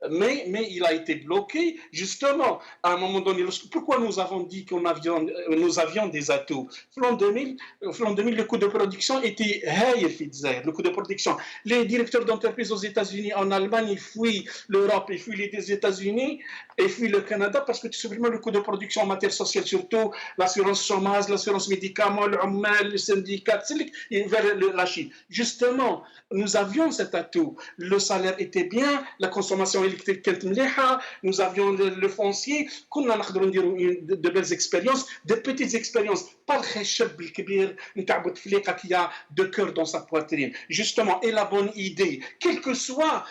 Mais il a été bloqué, justement, à un moment donné. Pourquoi nous avons dit que nous avions des atouts? L'an 2000, le coût de production était le coût de production. Les directeurs d'entreprises aux États-Unis, en Allemagne, ils fuient l'Europe, ils fuient les États-Unis, et fuient le Canada, parce que tout simplement, le coût de production en matière sociale, surtout l'assurance chômage, l'assurance médicaments, le syndicat, vers la Chine. Justement, nous avions cet atout. Le salaire était bien, la consommation électrique كانت مليحه, nous avions le foncier, كنا نقدروا نديروا de belles expériences, de petites expériences, pas le الشاب الكبير نتاع بوتفليقه qui a deux cœurs dans sa poitrine. Justement, et la bonne idée, quelle que soit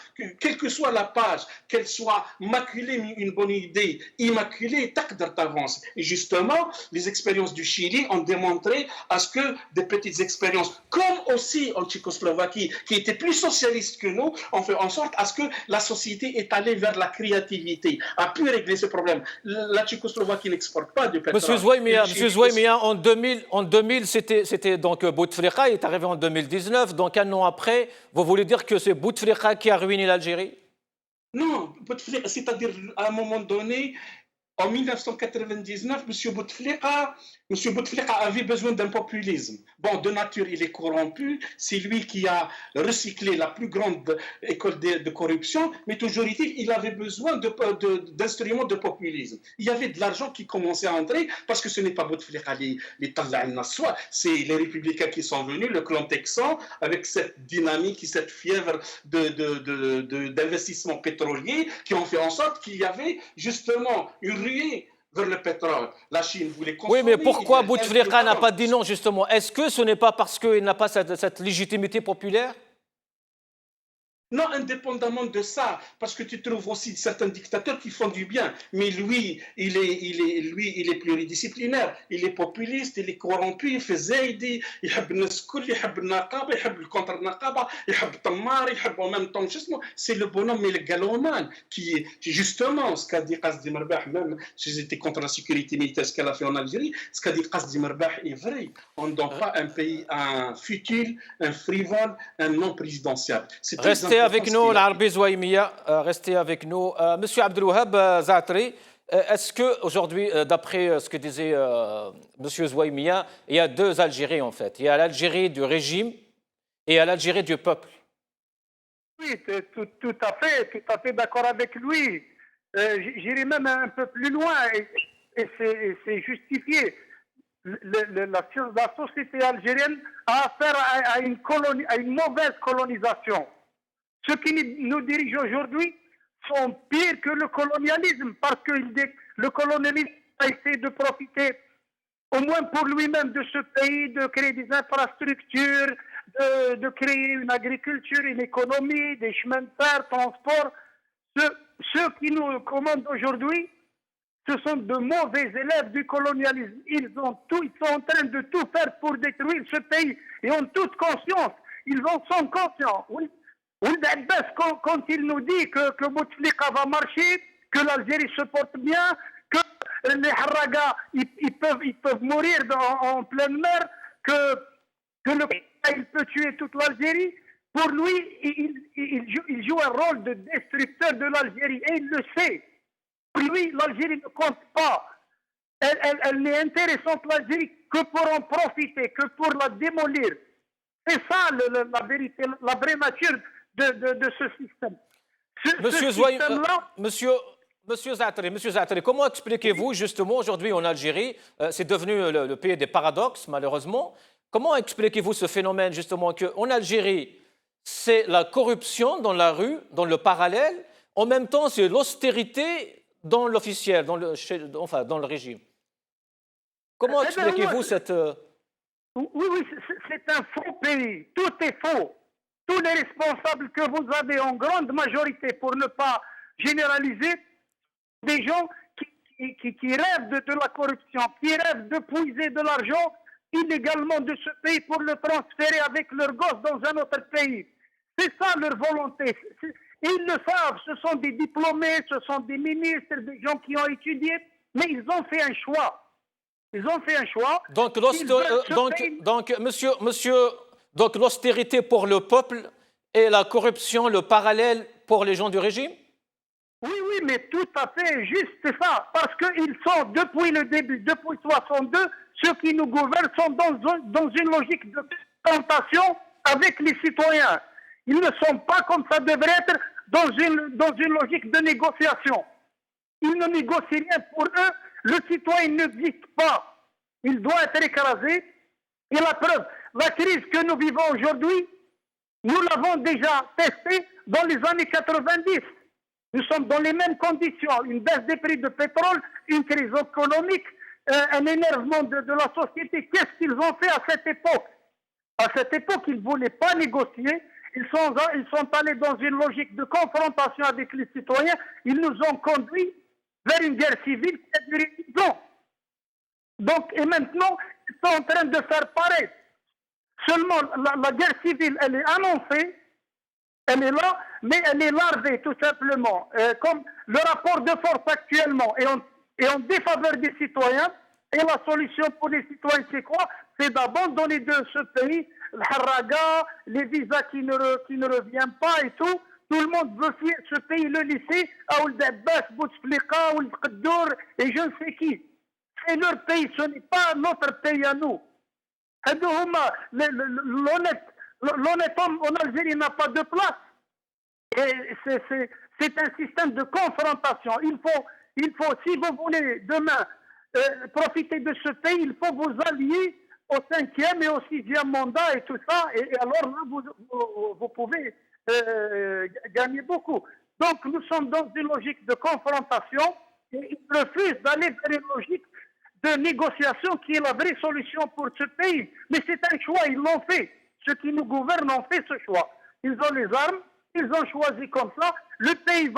la page, qu'elle soit maculée, une bonne idée, immaculée, تقدر t'avancer. Et justement, les expériences du Chili ont démontré à ce que des petites expériences, comme aussi en Tchécoslovaquie, qui était plus socialiste que nous, ont fait en sorte à ce que la société est allée vers la créativité, a pu régler ce problème. La Tchécoslovaquie n'exporte pas de pétrole. Monsieur Zouaimia, en 2000 c'était donc Bouteflika est arrivé en 2019, donc un an après, vous voulez dire que c'est Bouteflika qui a ruiné l'Algérie? Non, c'est-à-dire à un moment donné, en 1999, M. Bouteflika avait besoin d'un populisme. Bon, de nature, il est corrompu. C'est lui qui a recyclé la plus grande école de corruption, mais toujours il avait besoin d'instruments de populisme. Il y avait de l'argent qui commençait à entrer, parce que ce n'est pas Bouteflika, c'est les républicains qui sont venus, le clan texan, avec cette dynamique, cette fièvre d'investissement pétrolier, qui ont fait en sorte qu'il y avait justement une ruée vers le pétrole. La Chine voulait consommer. Oui, mais pourquoi Bouteflika n'a pas dit non, justement? Est-ce que ce n'est pas parce qu'il n'a pas cette légitimité populaire? Non, indépendamment de ça, parce que tu trouves aussi certains dictateurs qui font du bien, mais lui, il est pluridisciplinaire, il est populiste, il est corrompu, il fait zaidi, il aime الناس الكل, يحب النقابة, يحب الكونتر النقابة, يحب الطمار, يحب en même temps, c'est le bonhomme mégalomane qui justement, ce qu'a dit Qasdi Merbah, même si j'étais contre la sécurité militaire, ce qu'elle a fait en Algérie, ce qu'a dit Qasdi Merbah est vrai. On ne donne pas un pays un futile, un frivole, un non présidentiel. Restez avec nous, l'Arbi Zouaimia, restez avec nous. Monsieur Abdelouhab Zaatri, est-ce qu'aujourd'hui, d'après ce que disait Monsieur Zouaimia, il y a deux Algéries en fait? Il y a l'Algérie du régime et il y a l'Algérie du peuple. Oui, tout à fait d'accord avec lui. J'irai même un peu plus loin et c'est justifié. La société algérienne a affaire à une mauvaise colonisation. Ceux qui nous dirigent aujourd'hui sont pires que le colonialisme, parce que le colonialisme a essayé de profiter au moins pour lui-même de ce pays, de créer des infrastructures, de créer une agriculture, une économie, des chemins de fer, transport. Ceux qui nous commandent aujourd'hui, ce sont de mauvais élèves du colonialisme. Ils sont en train de tout faire pour détruire ce pays. Et ont toute conscience. Ils en sont conscients. Quand il nous dit que Bouteflika va marcher, que l'Algérie se porte bien, que les Harraga ils peuvent mourir en pleine mer, que le pays il peut tuer toute l'Algérie, pour lui, il joue un rôle de destructeur de l'Algérie et il le sait. Pour lui, l'Algérie ne compte pas. Elle n'est intéressante, l'Algérie, que pour en profiter, que pour la démolir. C'est ça la vérité, la vraie nature de ce système. Monsieur Zouaimia, Monsieur Zatri, comment expliquez-vous justement aujourd'hui en Algérie, c'est devenu le pays des paradoxes malheureusement, comment expliquez-vous ce phénomène justement qu'en Algérie, c'est la corruption dans la rue, dans le parallèle, en même temps c'est l'austérité dans l'officiel, dans le régime. Comment expliquez-vous cette... Oui, c'est un faux pays. Tout est faux. Tous les responsables que vous avez en grande majorité, pour ne pas généraliser, des gens qui rêvent de la corruption, qui rêvent de puiser de l'argent illégalement de ce pays pour le transférer avec leurs gosses dans un autre pays. C'est ça leur volonté. Et ils le savent, ce sont des diplômés, ce sont des ministres, des gens qui ont étudié, mais ils ont fait un choix. Ils ont fait un choix. Donc, donc l'austérité pour le peuple et la corruption, le parallèle pour les gens du régime? Oui, mais tout à fait juste, c'est ça. Parce qu'ils sont, depuis le début, depuis 62, ceux qui nous gouvernent sont dans une logique de tentation avec les citoyens. Ils ne sont pas comme ça devrait être dans une logique de négociation. Ils ne négocient rien pour eux. Le citoyen n'existe pas. Il doit être écrasé. Et la preuve, la crise que nous vivons aujourd'hui, nous l'avons déjà testée dans les années 90. Nous sommes dans les mêmes conditions. Une baisse des prix de pétrole, une crise économique, un énervement de la société. Qu'est-ce qu'ils ont fait à cette époque? À cette époque, ils ne voulaient pas négocier. Ils sont allés dans une logique de confrontation avec les citoyens. Ils nous ont conduits vers une guerre civile qui a duré 10 ans. Donc, et maintenant, ils sont en train de faire pareil. Seulement, la guerre civile, elle est annoncée, elle est là, mais elle est larvée, tout simplement. Comme le rapport de force actuellement est en défaveur des citoyens, et la solution pour les citoyens, c'est quoi? C'est d'abandonner de ce pays le haraga, les visas qui ne reviennent pas et tout. Tout le monde veut fuir ce pays, le laisser à Ould Abbas, Bouteflika, Ould Qaddour et je ne sais qui. C'est leur pays, ce n'est pas notre pays à nous. L'honnête homme en Algérie n'a pas de place. Et c'est un système de confrontation. Il faut, si vous voulez demain profiter de ce pays, il faut vous allier au 5e et au 6e mandat et tout ça. Et alors là, vous pouvez gagner beaucoup. Donc nous sommes dans une logique de confrontation et ils refusent d'aller vers une logique de négociation qui est la vraie solution pour ce pays. Mais c'est un choix, ils l'ont fait. Ceux qui nous gouvernent ont fait ce choix. Ils ont les armes, ils ont choisi comme ça. Le pays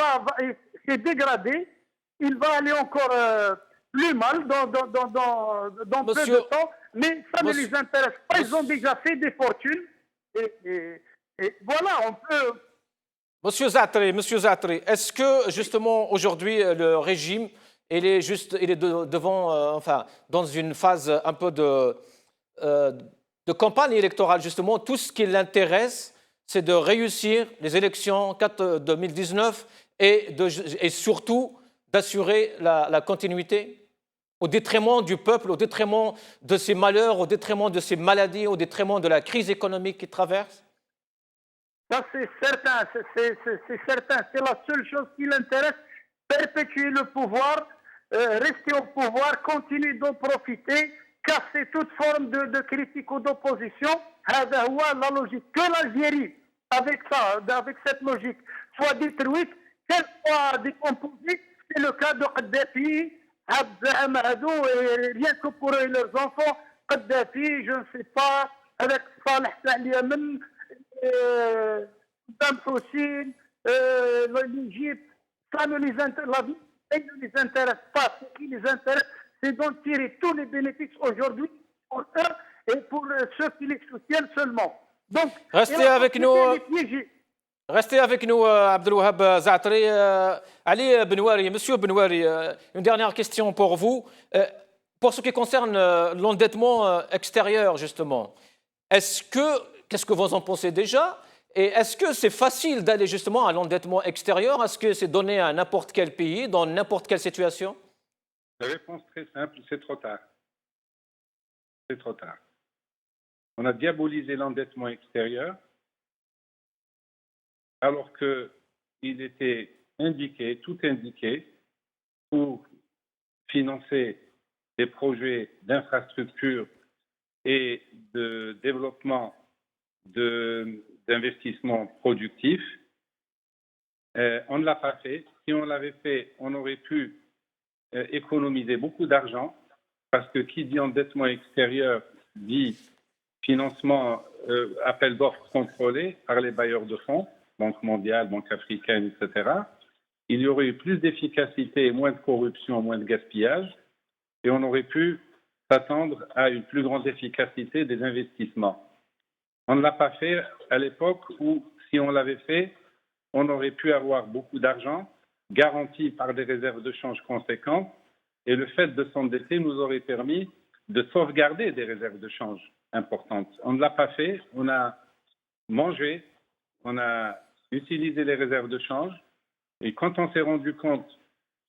s'est dégradé. Il va aller encore plus mal dans peu de temps. Mais ça ne les intéresse pas. Ils ont déjà fait des fortunes. Et voilà, on peut... Monsieur Zatri, est-ce que justement aujourd'hui le régime il est devant, dans une phase un peu de campagne électorale justement, tout ce qui l'intéresse, c'est de réussir les élections 2019 et surtout d'assurer la continuité au détriment du peuple, au détriment de ses malheurs, au détriment de ses maladies, au détriment de la crise économique qu'il traverse? Ça, c'est certain, c'est la seule chose qui l'intéresse, perpétuer le pouvoir, rester au pouvoir, continuer d'en profiter, casser toute forme de critique ou d'opposition. La logique que l'Algérie, avec cette logique, soit détruite, qu'elle soit décomposée. C'est le cas de Kadhafi, et rien que pour eux et leurs enfants. Kadhafi, je ne sais pas, avec Saleh Al-Yamen, Saddam Hussein, l'Égypte, ça ne les intéresse, la vie ne les intéresse pas. Ce qui les intéresse, c'est d'en tirer tous les bénéfices aujourd'hui pour eux et pour ceux qui les soutiennent seulement. Donc, restez avec nous, Abdelwahab Zatri. Ali Benouari, Monsieur Benouari, une dernière question pour vous. Pour ce qui concerne l'endettement extérieur, justement, qu'est-ce que vous en pensez déjà? Et est-ce que c'est facile d'aller justement à l'endettement extérieur? Est-ce que c'est donné à n'importe quel pays, dans n'importe quelle situation? La réponse très simple, c'est trop tard. C'est trop tard. On a diabolisé l'endettement extérieur alors qu'il était indiqué, tout indiqué, pour financer des projets d'infrastructure et de développement d'investissements productifs. On ne l'a pas fait. Si on l'avait fait, on aurait pu économiser beaucoup d'argent, parce que qui dit endettement extérieur dit financement, appel d'offres contrôlé par les bailleurs de fonds, Banque mondiale, Banque africaine, etc. Il y aurait eu plus d'efficacité, moins de corruption, moins de gaspillage, et on aurait pu s'attendre à une plus grande efficacité des investissements. On ne l'a pas fait à l'époque où, si on l'avait fait, on aurait pu avoir beaucoup d'argent garanti par des réserves de change conséquentes, et le fait de s'endetter nous aurait permis de sauvegarder des réserves de change importantes. On ne l'a pas fait, on a mangé, on a utilisé les réserves de change, et quand on s'est rendu compte,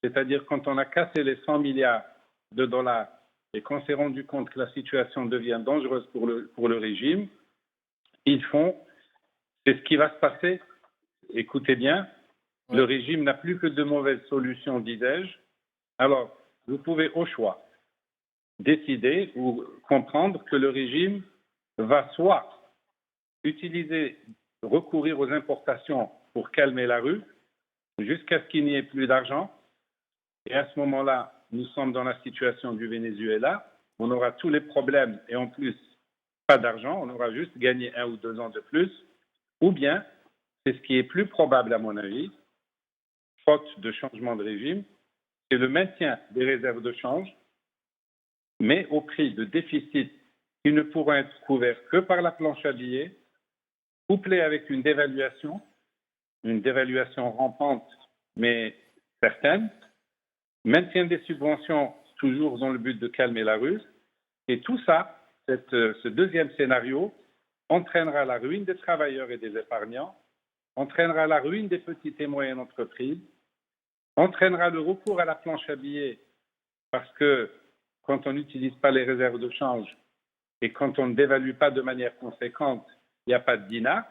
c'est-à-dire quand on a cassé les 100 milliards de dollars et qu'on s'est rendu compte que la situation devient dangereuse pour le régime, ils font, c'est ce qui va se passer. Écoutez bien, le régime n'a plus que de mauvaises solutions, disais-je. Alors, vous pouvez au choix décider ou comprendre que le régime va soit recourir aux importations pour calmer la rue, jusqu'à ce qu'il n'y ait plus d'argent. Et à ce moment-là, nous sommes dans la situation du Venezuela. On aura tous les problèmes et en plus, pas d'argent. On aura juste gagné 1 ou 2 ans de plus. Ou bien, c'est ce qui est plus probable à mon avis, faute de changement de régime, c'est le maintien des réserves de change, mais au prix de déficits qui ne pourront être couverts que par la planche à billets, couplée avec une dévaluation rampante, mais certaine, maintien des subventions toujours dans le but de calmer la rue, et tout ça, ce deuxième scénario, entraînera la ruine des travailleurs et des épargnants, entraînera la ruine des petites et moyennes entreprises, entraînera le recours à la planche à billets, parce que quand on n'utilise pas les réserves de change et quand on ne dévalue pas de manière conséquente, il n'y a pas de dinar,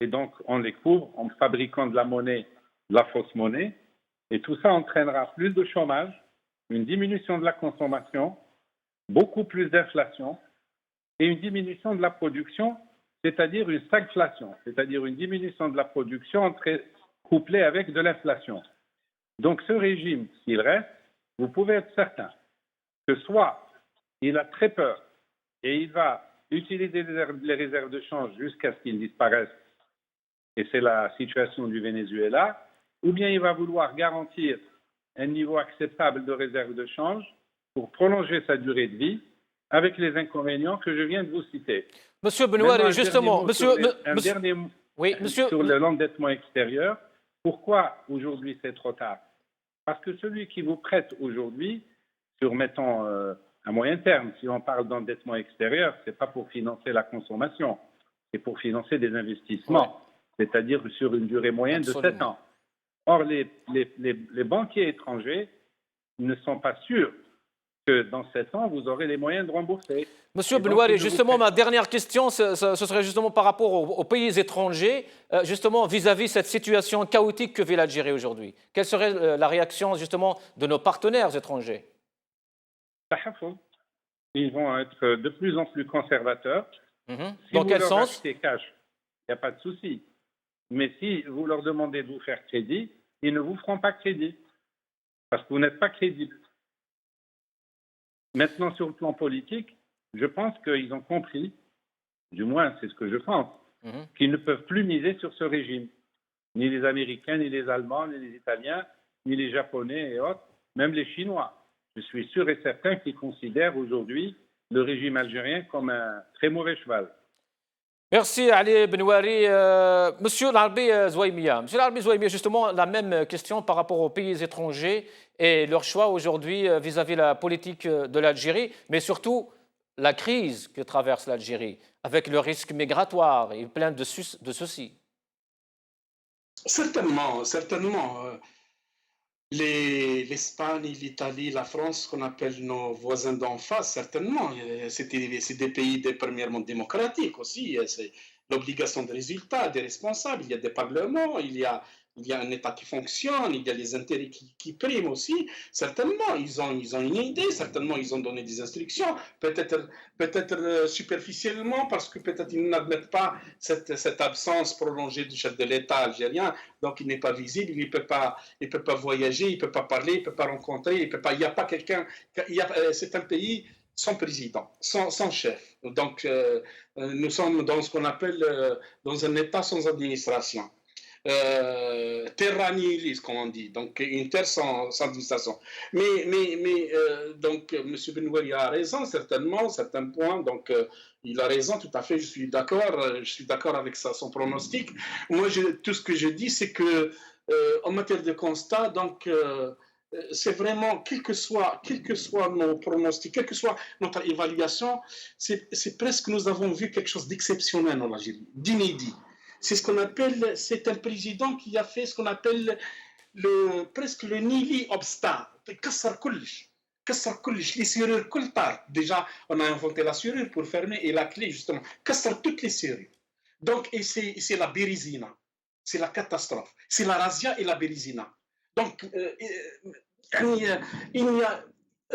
et donc on les couvre en fabriquant de la monnaie, de la fausse monnaie, et tout ça entraînera plus de chômage, une diminution de la consommation, beaucoup plus d'inflation et une diminution de la production, c'est-à-dire une stagflation, c'est-à-dire une diminution de la production couplée avec de l'inflation. Donc ce régime, s'il reste, vous pouvez être certain que soit il a très peur et il va utiliser les réserves de change jusqu'à ce qu'ils disparaissent, et c'est la situation du Venezuela, ou bien il va vouloir garantir un niveau acceptable de réserves de change pour prolonger sa durée de vie, avec les inconvénients que je viens de vous citer. Monsieur Benouari, justement, dernier mot sur l'endettement extérieur. Pourquoi aujourd'hui c'est trop tard? Parce que celui qui vous prête aujourd'hui, sur, mettons, à moyen terme, si on parle d'endettement extérieur, ce n'est pas pour financer la consommation, c'est pour financer des investissements, c'est-à-dire sur une durée moyenne de 7 ans. Or, les banquiers étrangers ne sont pas sûrs que dans 7 ans, vous aurez les moyens de rembourser. Monsieur Benouari, justement, ma dernière question, ce serait justement par rapport aux pays étrangers, justement vis-à-vis de cette situation chaotique que vit l'Algérie aujourd'hui. Quelle serait la réaction justement de nos partenaires étrangers? Ils vont être de plus en plus conservateurs. Si dans quel sens? achetez cash, il n'y a pas de souci. Mais si vous leur demandez de vous faire crédit, ils ne vous feront pas crédit. Parce que vous n'êtes pas crédible. Maintenant, sur le plan politique, je pense qu'ils ont compris, du moins c'est ce que je pense, qu'ils ne peuvent plus miser sur ce régime. Ni les Américains, ni les Allemands, ni les Italiens, ni les Japonais et autres, même les Chinois. Je suis sûr et certain qu'ils considèrent aujourd'hui le régime algérien comme un très mauvais cheval. Merci Ali Benouari. Monsieur Larbi Zouaimia. Monsieur Larbi Zouaimia, justement, la même question par rapport aux pays étrangers et leur choix aujourd'hui vis-à-vis de la politique de l'Algérie, mais surtout la crise que traverse l'Algérie, avec le risque migratoire et plein de ceci. Certainement. L'Espagne, l'Italie, la France, qu'on appelle nos voisins d'en face, certainement. C'est des pays premièrement démocratiques aussi. l'obligation de résultat des responsables. Il y a des parlements, il y a un État qui fonctionne, il y a les intérêts qui priment aussi. Certainement, ils ont une idée, certainement, ils ont donné des instructions, peut-être superficiellement, parce que peut-être ils n'admettent pas cette absence prolongée du chef de l'État algérien, donc il n'est pas visible, il ne peut pas voyager, il ne peut pas parler, il ne peut pas rencontrer, il n'y a pas quelqu'un, c'est un pays sans président, sans chef. Donc, nous sommes dans ce qu'on appelle dans un État sans administration. Terra nihiliste, comme on dit, donc une terre sans administration. Donc, M. Benouari a raison, certainement, certains points, donc il a raison, tout à fait, je suis d'accord avec son pronostic. Moi, tout ce que je dis, c'est que en matière de constat, donc, c'est vraiment, quel que soit nos pronostics, quelle que soit notre évaluation, c'est presque, nous avons vu quelque chose d'exceptionnel en Algérie, d'inédit. C'est ce qu'on appelle, c'est un président qui a fait ce qu'on appelle presque le nihili obsta. Kassar kullish, les serrures kultar. Déjà, on a inventé la serrure pour fermer et la clé, justement. Kassar toutes les serrures. Donc, et c'est la bérizina. C'est la catastrophe. C'est la razzia et la bérizina. Donc, il n'y a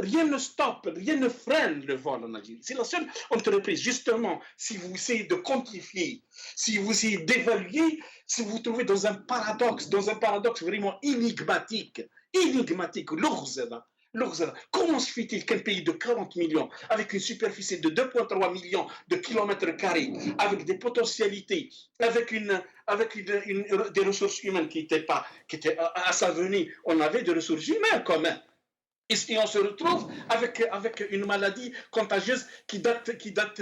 rien ne stoppe, rien ne freine le vol en Algérie. C'est la seule entreprise, justement, si vous essayez de quantifier, si vous essayez d'évaluer, si vous vous trouvez dans un paradoxe vraiment énigmatique, l'Ourzada. Comment se fait-il qu'un pays de 40 millions, avec une superficie de 2,3 millions de kilomètres carrés, avec des potentialités, avec des ressources humaines qui étaient à sa venue, on avait des ressources humaines quand même. Et on se retrouve avec une maladie contagieuse qui date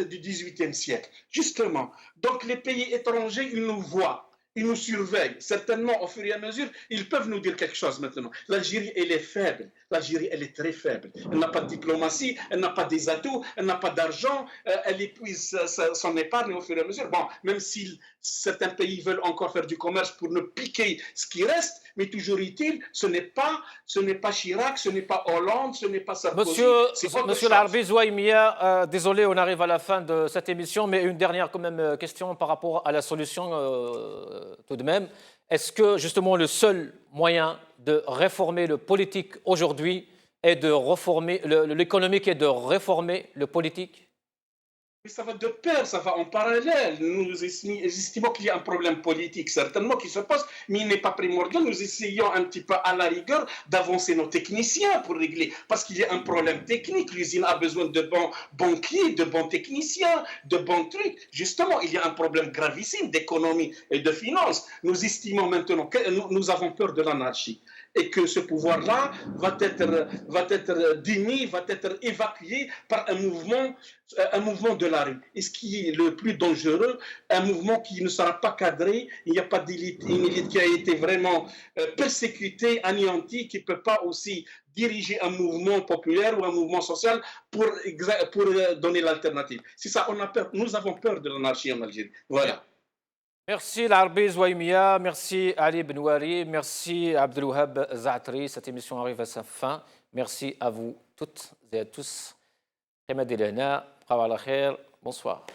du XVIIIe siècle. Justement, donc les pays étrangers, ils nous voient, ils nous surveillent. Certainement, au fur et à mesure, ils peuvent nous dire quelque chose maintenant. L'Algérie, elle est faible. L'Algérie, elle est très faible. Elle n'a pas de diplomatie, elle n'a pas des atouts, elle n'a pas d'argent, elle épuise son épargne au fur et à mesure. Bon, même si certains pays veulent encore faire du commerce pour nous piquer ce qui reste, mais toujours est-il, ce n'est pas Chirac, ce n'est pas Hollande, ce n'est pas Sarkozy. Monsieur Larbi Zouaïmia, désolé, on arrive à la fin de cette émission, mais une dernière quand même question par rapport à la solution tout de même. Est-ce que justement le seul moyen de réformer le politique aujourd'hui est de réformer l'économique et de réformer le politique? Mais ça va de pair, ça va en parallèle. Nous estimons qu'il y a un problème politique, certainement, qui se pose, mais il n'est pas primordial. Nous essayons un petit peu, à la rigueur, d'avancer nos techniciens pour régler, parce qu'il y a un problème technique. L'usine a besoin de bons banquiers, de bons techniciens, de bons trucs. Justement, il y a un problème gravissime d'économie et de finances. Nous estimons maintenant que nous avons peur de l'anarchie et que ce pouvoir-là va être démis, va être évacué par un mouvement de la rue. Et ce qui est le plus dangereux, un mouvement qui ne sera pas cadré, il n'y a pas d'élite, une élite qui a été vraiment persécutée, anéantie, qui ne peut pas aussi diriger un mouvement populaire ou un mouvement social pour donner l'alternative. C'est ça, nous avons peur de l'anarchie en Algérie. Voilà. Merci Larbi Zouaïmia, merci Ali Benouari, merci Abdelouhab Zaatri. Cette émission arrive à sa fin. Merci à vous toutes et à tous. Bonsoir.